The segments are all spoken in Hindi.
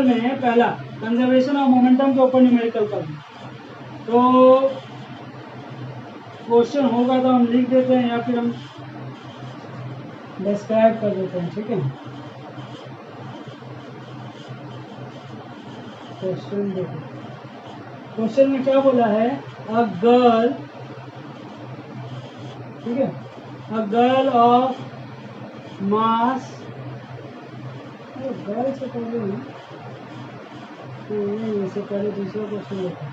में पहला कंजर्वेशन ऑफ मोमेंटम के ऊपर न्यूमेरिकल करना। तो क्वेश्चन होगा तो हम लिख देते हैं या फिर हम डिस्क्राइब कर देते हैं, ठीक है। क्वेश्चन देखो, क्वेश्चन में क्या बोला है, अ गर्ल, ठीक है, a girl of mass, girl से पहले नहीं, इससे पहले दूसरा क्वेश्चन देखो,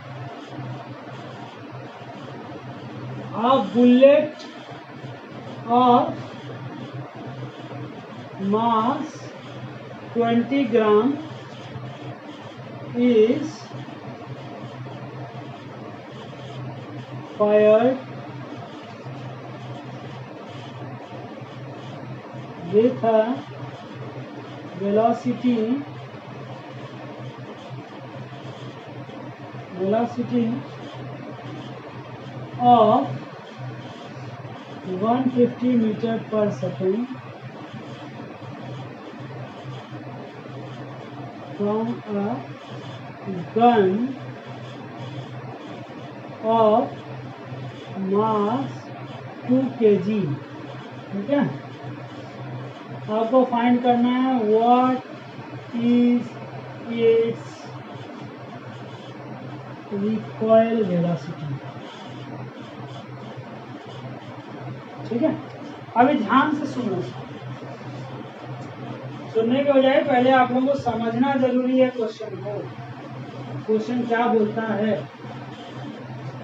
a bullet of mass 20 gram is fired with a velocity of 150 meter per second from a gun of mass 2 kg, ठीक है। आपको फाइंड करना है what is it's recoil velocity, ठीक है। अभी ध्यान से सुनो, सुनने के बजाय पहले आप लोगों को समझना जरूरी है क्वेश्चन को, क्वेश्चन क्या बोलता है,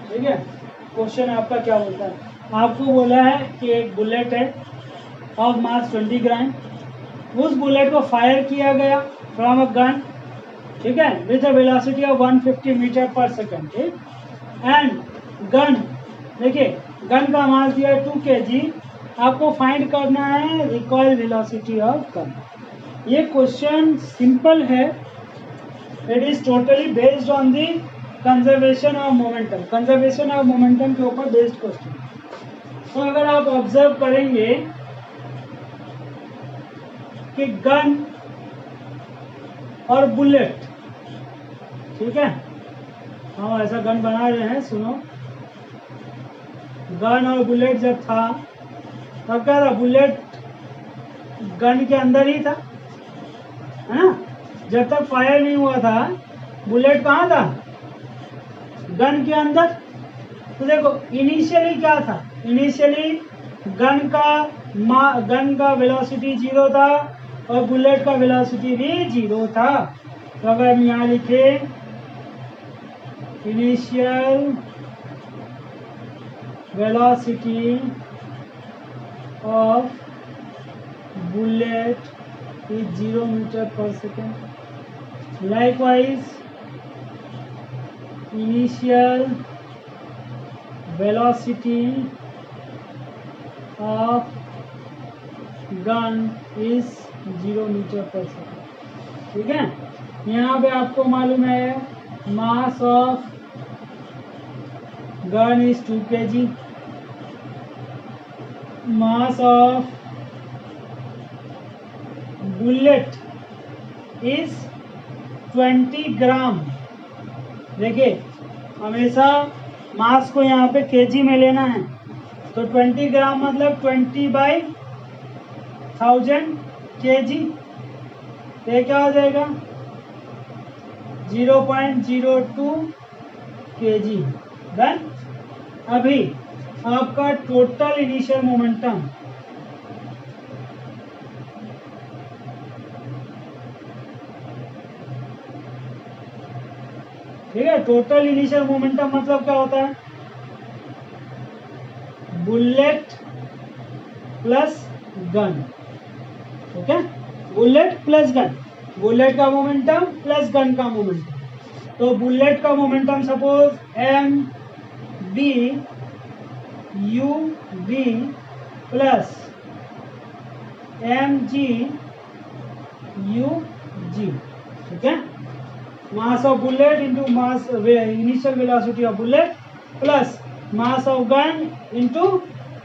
ठीक है। क्वेश्चन आपका क्या बोलता है, आपको बोला है कि एक बुलेट है ऑफ मास 20 ग्राम, उस बुलेट को फायर किया गया फ्रॉम अ गन, ठीक है, with a velocity of 150 metre per second, ठीक, एंड गन, देखिए गन का मास दिया है 2 kg, आपको फाइंड करना है रिकॉइल वेलोसिटी ऑफ गन। ये क्वेश्चन सिंपल है, it is totally based on the conservation of momentum, conservation of momentum के ऊपर बेस्ड क्वेश्चन। तो अगर आप ऑब्जर्व करेंगे कि गन और बुलेट, ठीक है, हम ऐसा गन बना रहे हैं, सुनो, गन और बुलेट जब था तब क्या था, बुलेट गन के अंदर ही था, है ना, जब तक फायर नहीं हुआ था बुलेट कहाँ था, गन के अंदर। तो देखो इनिशियली क्या था, इनिशियली गन का वेलोसिटी 0 था और बुलेट का वेलोसिटी भी 0 था। तो अगर हम यहाँ लिखे initial velocity of bullet is 0 meter per second. Likewise, initial velocity of gun is 0 meter per second. ठीक है, यहाँ पे आपको मालूम है mass of gun is 2 kg, mass of bullet is 20 ग्राम। देखिए हमेशा मास को यहाँ पे केजी में लेना है, तो 20 ग्राम मतलब 20/1000 kg, ये क्या हो जाएगा 0.02 kg। डन। अभी आपका टोटल इनिशियल मोमेंटम, ठीक है, टोटल इनिशियल मोमेंटम मतलब क्या होता है, बुलेट प्लस गन, ठीक है, बुलेट प्लस गन, बुलेट का मोमेंटम प्लस गन का मोमेंटम। तो बुलेट का momentum suppose mb ub plus mg ug, ठीक है। mass of bullet into mass initial velocity of bullet plus mass of gun into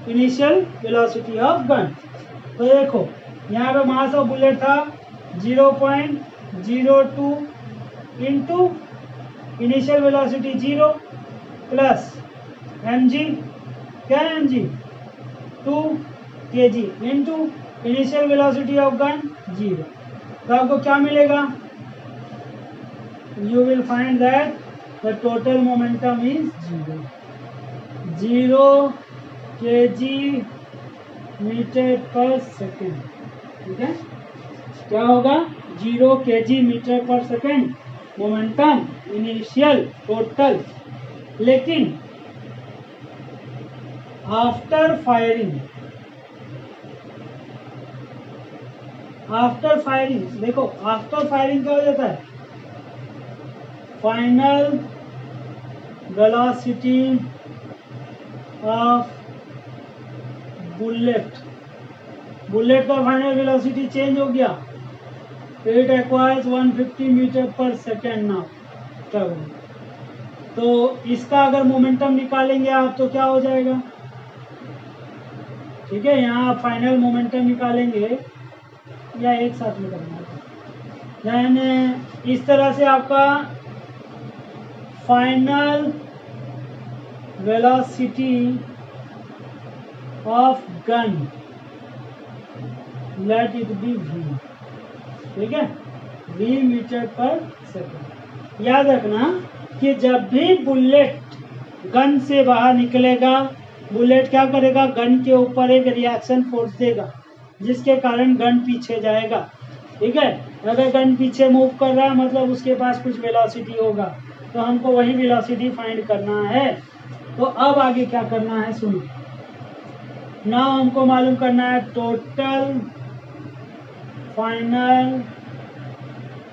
initial velocity of gun। तो देखो यहाँ पे मास ऑफ बुलेट था 0.02 into initial velocity 0 plus mg, क्या है mg 2 kg into initial velocity of gun 0। तो आपको क्या मिलेगा? You will find that the total momentum is 0 kg metre per second. ठीक है, क्या होगा? 0 kg metre per second momentum initial total. लेकिन आफ्टर फायरिंग देखो आफ्टर फायरिंग क्या हो जाता है? फाइनल वेलोसिटी ऑफ बुलेट का फाइनल वेलोसिटी चेंज हो गया। It acquires 150 metre per second now travel. तो इसका अगर मोमेंटम निकालेंगे आप तो क्या हो जाएगा? ठीक है, यहाँ आप फाइनल मोमेंटम निकालेंगे या एक साथ में करना है, यानी इस तरह से आपका final velocity of gun let it be v। ठीक है, v मीटर पर सेकेंड। याद रखना कि जब भी बुलेट गन से बाहर निकलेगा, बुलेट क्या करेगा? गन के ऊपर एक रिएक्शन फोर्स देगा जिसके कारण गन पीछे जाएगा। ठीक है, अगर गन पीछे मूव कर रहा है मतलब उसके पास कुछ वेलोसिटी होगा, तो हमको वही वेलोसिटी फाइंड करना है। तो अब आगे क्या करना है सुनो। ना हमको मालूम करना है टोटल फाइनल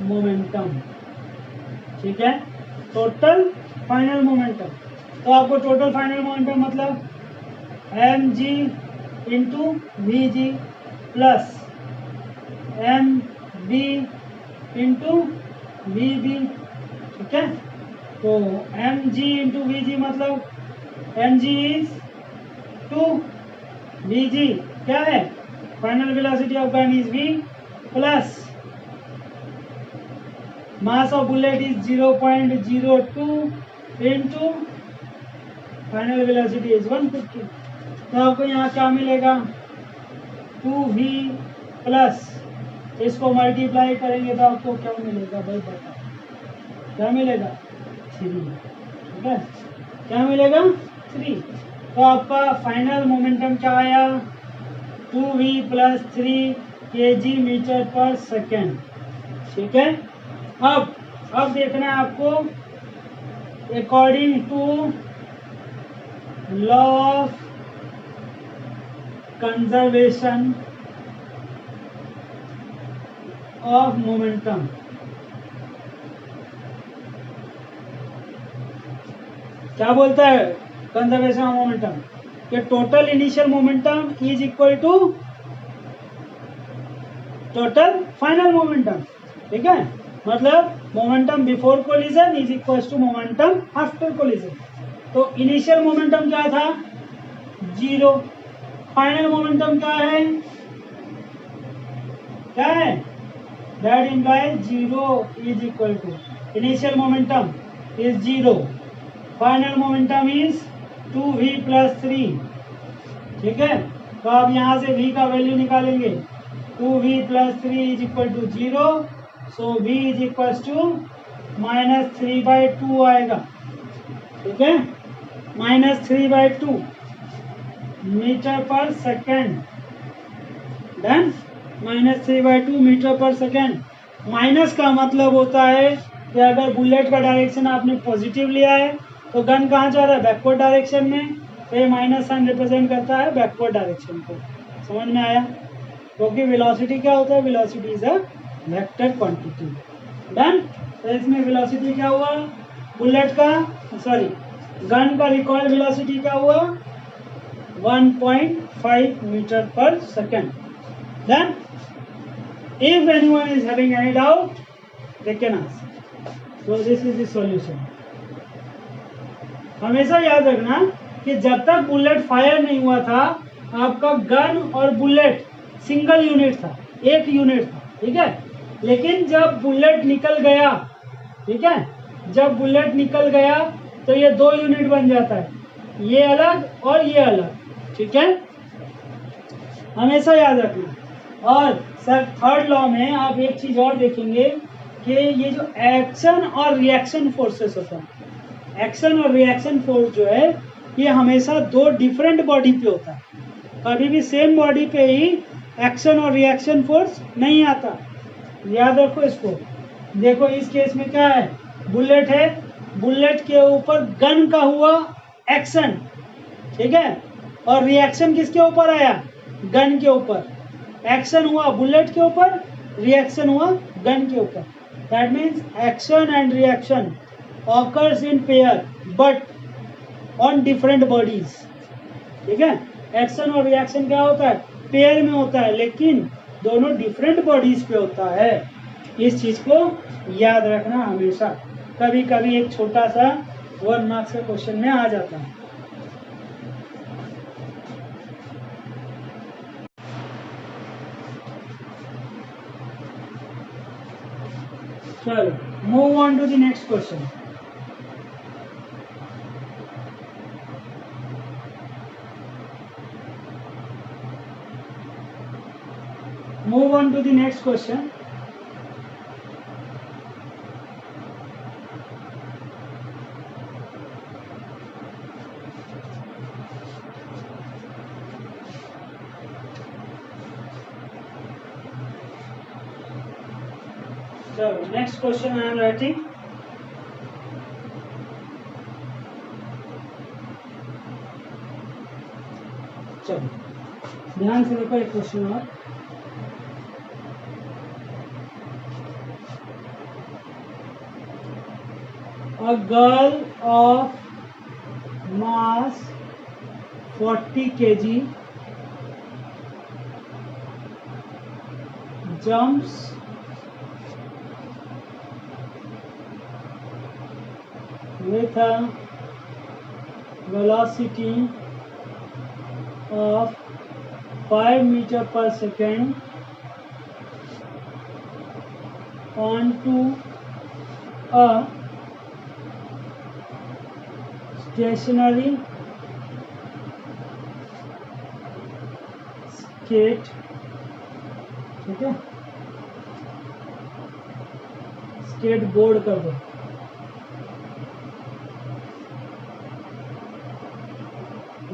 मोमेंटम। ठीक है, टोटल फाइनल मोमेंटम। तो आपको टोटल फाइनल मोमेंटम मतलब mg into v g plus mb into v b. ठीक है, तो mg इंटू वी जी मतलब mg इज 2, vg क्या है? Final velocity of gun is v plus mass of bullet is 0.02 into final velocity is 150। तो आपको यहाँ क्या मिलेगा? 2v प्लस इसको मल्टीप्लाई करेंगे तो आपको क्या मिलेगा भाई बताओ? क्या मिलेगा? 3। ठीक है, क्या मिलेगा? 3। तो आपका फाइनल मोमेंटम क्या आया? 2v plus 3 kg metre per second. ठीक है, अब देखना है आपको according to law of conservation of momentum. क्या बोलता है कंजर्वेशन ऑफ मोमेंटम? कि total initial momentum is equal to total final momentum. ठीक है, मतलब momentum before collision is equal to momentum after collision. तो इनिशियल मोमेंटम क्या था? 0। फाइनल मोमेंटम क्या है? क्या है? That implies 0 is equal to initial momentum is 0, final momentum is 2v plus 3। ठीक है, तो आप यहाँ से v का वैल्यू निकालेंगे। 2v plus 3 is equal to 0, so v is equal to -3/2 आएगा। ठीक है, -3/2 metre per second. Done, -3/2 metre per second. Minus का मतलब होता है कि अगर बुलेट का डायरेक्शन आपने पॉजिटिव लिया है तो गन कहाँ जा रहा है? बैकवर्ड डायरेक्शन में। तो ये माइनस साइन रिप्रेजेंट करता है बैकवर्ड डायरेक्शन को। समझ में आया? क्योंकि वेलोसिटी क्या होता है? Velocity is a vector quantity. Done, तो इसमें वेलोसिटी क्या हुआ? बुलेट का गन का रिकॉइल वेलोसिटी क्या हुआ? 1.5 metre per second. Then, if anyone is having any doubt, they can ask. So this is the solution. हमेशा याद रखना कि जब तक बुलेट फायर नहीं हुआ था आपका गन और बुलेट सिंगल यूनिट था, एक यूनिट था, ठीक है। लेकिन जब बुलेट निकल गया, ठीक है, जब बुलेट निकल गया तो ये 2 यूनिट बन जाता है, ये अलग और ये अलग, ठीक है, हमेशा याद रखना। और सर थर्ड लॉ में आप एक चीज और देखेंगे कि ये जो एक्शन और रिएक्शन फोर्सेस होता है, एक्शन और रिएक्शन फोर्स जो है ये हमेशा 2 डिफरेंट बॉडी पे होता है, कभी भी सेम बॉडी पे ही एक्शन और रिएक्शन फोर्स नहीं आता, याद रखो इसको। देखो इस केस में क्या है, बुलेट है, बुलेट के ऊपर गन का हुआ एक्शन, ठीक है, और रिएक्शन किसके ऊपर आया, गन के ऊपर। एक्शन हुआ बुलेट के ऊपर, रिएक्शन हुआ गन के ऊपर। That means action and reaction occurs in pair but on different bodies, ठीक है। एक्शन और रिएक्शन क्या होता है, पेयर में होता है, लेकिन दोनों डिफरेंट बॉडीज पे होता है। इस चीज को याद रखना हमेशा, कभी कभी एक छोटा सा 1 मार्क्स के क्वेश्चन में आ जाता है। चलो move on to the next question. Move on to the next question. So next question I am writing. चलो ध्यान से देखो एक क्वेश्चन और। A girl of mass 40 kg jumps with a velocity of 5 meters per second onto a stationary skate, ठीक है, स्केट बोर्ड कर दो,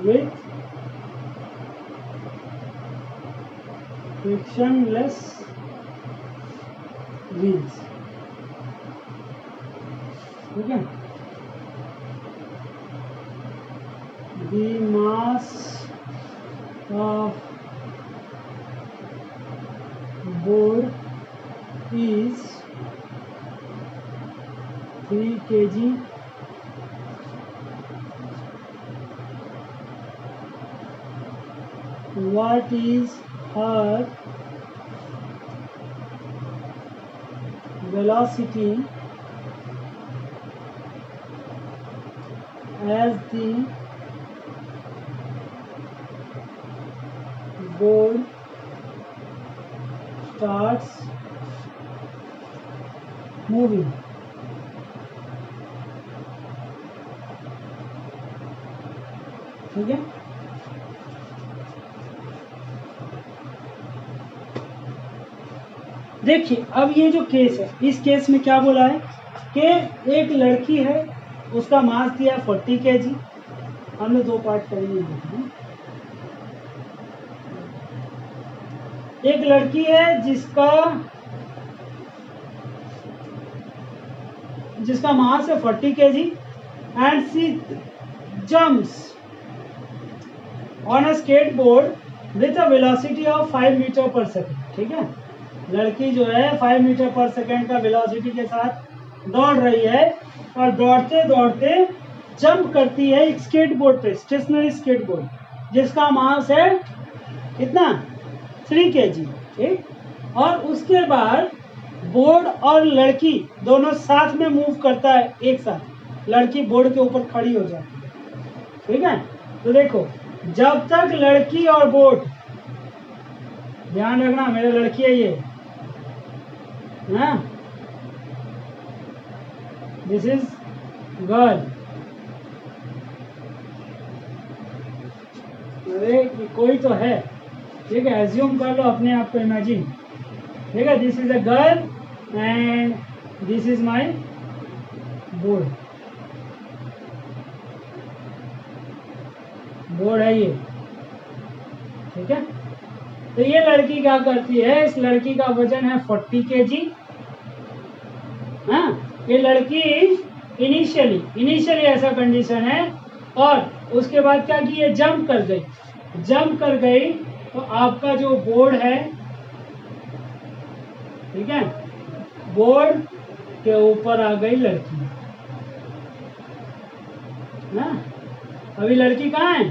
with frictionless wheels, ठीक है। The mass of board is 3 kg. What is her velocity as the board starts moving? ठीक है, देखिए अब ये जो केस है, इस केस में क्या बोला है कि एक लड़की है, उसका मास दिया 40 kg। हमने 2 पार्ट करेंगे। एक लड़की है जिसका मास है 40 kg and she jumps on a skateboard with a velocity of 5 metre per second, ठीक है। लड़की जो है 5 मीटर पर सेकेंड का वेलोसिटी के साथ दौड़ रही है और दौड़ते दौड़ते जंप करती है एक स्केटबोर्ड पे, स्टेशनरी स्केटबोर्ड, जिसका मास है कितना, 3 kg, ठीक। और उसके बाद बोर्ड और लड़की दोनों साथ में मूव करता है, एक साथ लड़की बोर्ड के ऊपर खड़ी हो जाती है, ठीक है। तो देखो, जब तक लड़की और बोर्ड, ध्यान रखना मेरे लड़की है ये, ना, दिस इज गर्ल। अरे कोई तो है, ठीक है, एज्यूम कर लो अपने आप को, इमेजिन, ठीक है। This is a girl and this is my board, board है ये, ठीक है। तो ये लड़की क्या करती है, इस लड़की का वजन है 40 kg। हाँ, ये लड़की इनिशियली ऐसा कंडीशन है, और उसके बाद क्या की, ये जंप कर गई, तो आपका जो बोर्ड है, ठीक है, बोर्ड के ऊपर आ गई लड़की। ना, अभी लड़की कहाँ है,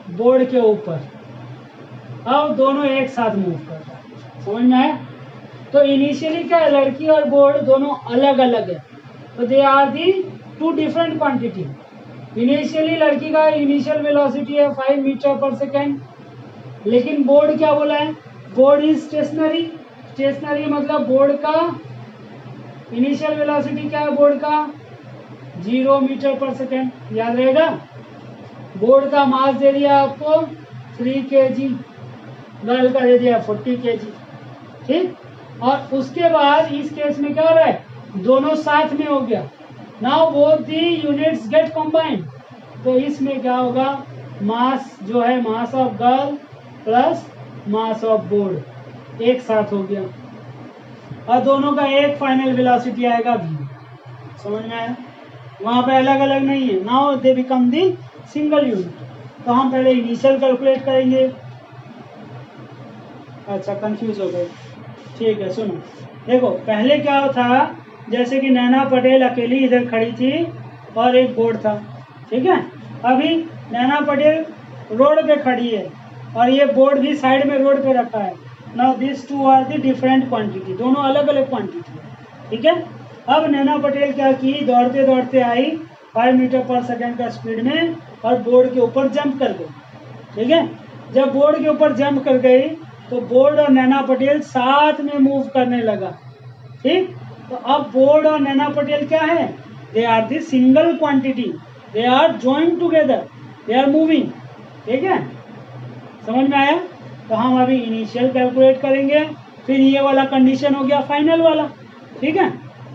बोर्ड के ऊपर। अब दोनों एक साथ मूव कर रहा है, समझ में आया। तो इनिशियली क्या है, लड़की और बोर्ड दोनों अलग अलग है, तो they are the two different quantity. Initially लड़की का इनिशियल वेलोसिटी है 5 मीटर पर सेकेंड, लेकिन बोर्ड क्या बोला है, बोर्ड इज स्टेशनरी मतलब बोर्ड का इनिशियल वेलोसिटी क्या है, बोर्ड का 0 मीटर पर सेकेंड, याद रहेगा। बोर्ड का मास दे दिया आपको 3 kg, गर्ल का दे दिया 40 kg, ठीक। और उसके बाद इस केस में क्या हो रहा है, दोनों साथ में हो गया, now both the units get combined. तो इसमें क्या होगा, मास जो है, mass of girl plus mass of board एक साथ हो गया, और दोनों का एक फाइनल वेलोसिटी आएगा v। समझ में आया, वहां पे अलग अलग नहीं है, now they become the single unit. तो हम पहले इनिशियल कैलकुलेट करेंगे। अच्छा, कंफ्यूज हो गए, ठीक है, सुनो। देखो पहले क्या था, जैसे कि नैना पटेल अकेली इधर खड़ी थी और एक बोर्ड था, ठीक है। अभी नैना पटेल रोड पे खड़ी है और ये बोर्ड भी साइड में रोड पे रखा है। Now this two are the different quantity, दोनों अलग अलग क्वांटिटी है, ठीक है। अब नैना पटेल क्या की, दौड़ते दौड़ते आई 5 मीटर पर सेकेंड का स्पीड में, और बोर्ड के ऊपर जंप कर गई, ठीक है। जब बोर्ड के ऊपर जंप कर गई, तो बोर्ड और नैना पटेल साथ में मूव करने लगा, ठीक। तो अब बोर्ड और नैना पटेल क्या है, they are the single quantity, they are joint together, they are moving, ठीक है। समझ में आया। तो हम अभी इनिशियल कैलकुलेट करेंगे, फिर ये वाला कंडीशन हो गया फाइनल वाला, ठीक है।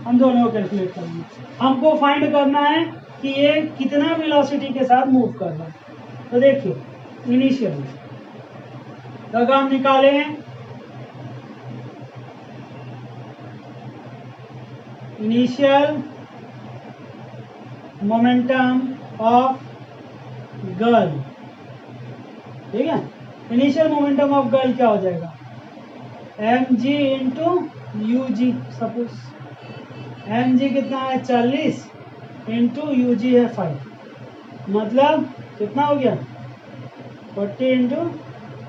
हम दोनों को कैलकुलेट करेंगे। हमको फाइंड करना है कि ये कितना वेलोसिटी के साथ मूव कर रहा है। तो देखिए इनिशियल, तो अगर हम निकाले हैं इनिशियल मोमेंटम ऑफ गर्ल, ठीक है। इनिशियल मोमेंटम ऑफ गर्ल क्या हो जाएगा, mg into u g. Suppose mg कितना है 40 इंटू यू जी है 5, मतलब कितना हो गया 40 into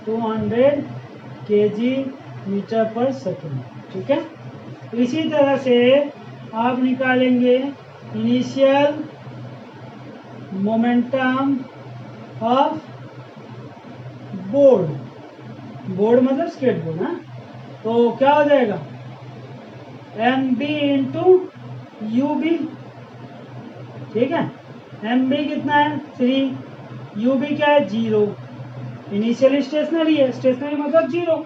200 kg metre per second, ठीक है। इसी तरह से आप निकालेंगे initial momentum of board, board मतलब स्केट बोर्ड, हाँ। तो क्या हो जाएगा M B into u b, ठीक है। एम बी कितना है 3, यू बी क्या है 0, इनिशियली स्टेशनरी है, स्टेशनरी मतलब 0,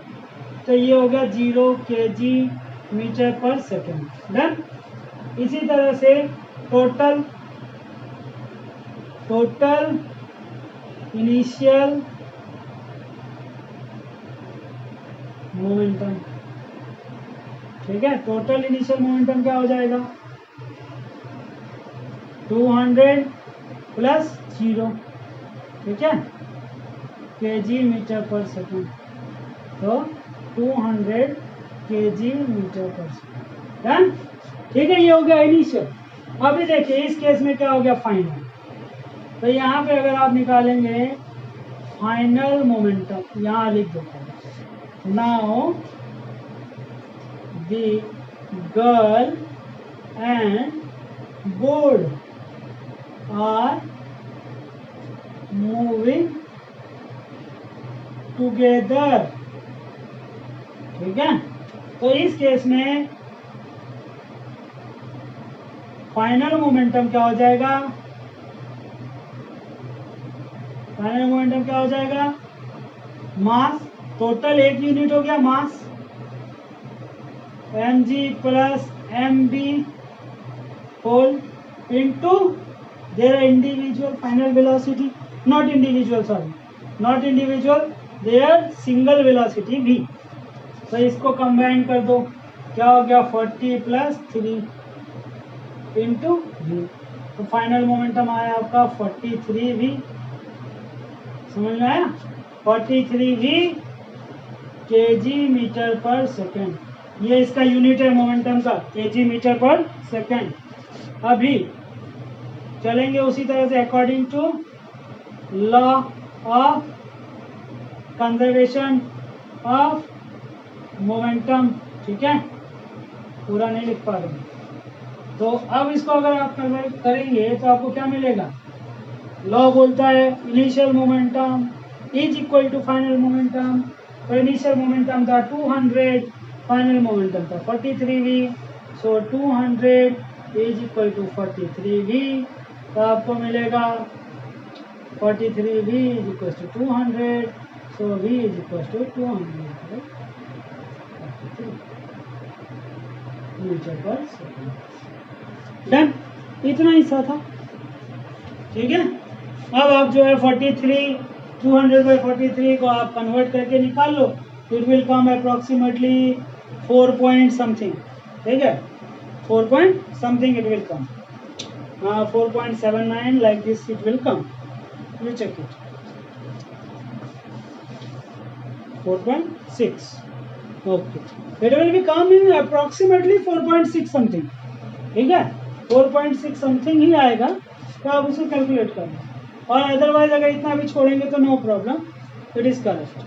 तो ये हो गया 0 kg metre per second, done. इसी तरह से टोटल इनिशियल मोमेंटम, ठीक है। टोटल इनिशियल मोमेंटम क्या हो जाएगा 200 प्लस 0, ठीक है, kg मीटर पर सेकेंड, तो 200 kg metre per second, done, ठीक है। ये हो गया इनिशियल। अभी देखिए इस केस में क्या हो गया फाइनल। तो यहाँ पे अगर आप निकालेंगे फाइनल मोमेंटम, यहाँ लिख देता हूँ, now the girl and board are moving together। ठीक है, तो इस केस में फाइनल मोमेंटम क्या हो जाएगा? फाइनल मोमेंटम क्या हो जाएगा? मास, टोटल एक यूनिट हो गया mass, mg plus mb whole into their individual final velocity, not individual, sorry not individual, their single velocity v। तो इसको कंबाइन कर दो, क्या हो गया? 40 प्लस 3 इंटू v। तो फाइनल मोमेंटम आया आपका 43v। समझ में आया? 43v kg metre per second, ये इसका यूनिट है मोमेंटम का, kg मीटर पर सेकेंड। अभी चलेंगे उसी तरह से according to law of conservation of momentum. ठीक है, पूरा नहीं लिख पा रहे। तो अब इसको अगर आप कन्वर्ट करेंगे तो आपको क्या मिलेगा? लॉ बोलता है initial momentum is equal to final momentum. तो इनिशियल मोमेंटम था 200, फाइनल मोमेंटम था 43v। So 200 is equal to 43v। तो आपको मिलेगा 43v is equal to 200। So v is equal to 200 metre per second. Done, इतना ही सा था। ठीक है, अब आप जो है 43 200/43 को आप कन्वर्ट करके निकाल लो, it will come approximately 4 point something. ठीक है, 4 point something it will come, 4.79 like this it will come. You check it, 4.6। Okay, it will be come in approximately 4.6 something. ठीक है, 4.6 समथिंग ही आएगा, तो आप उसे कैलकुलेट कर लो। और अदरवाइज अगर इतना भी छोड़ेंगे तो no problem, it is correct.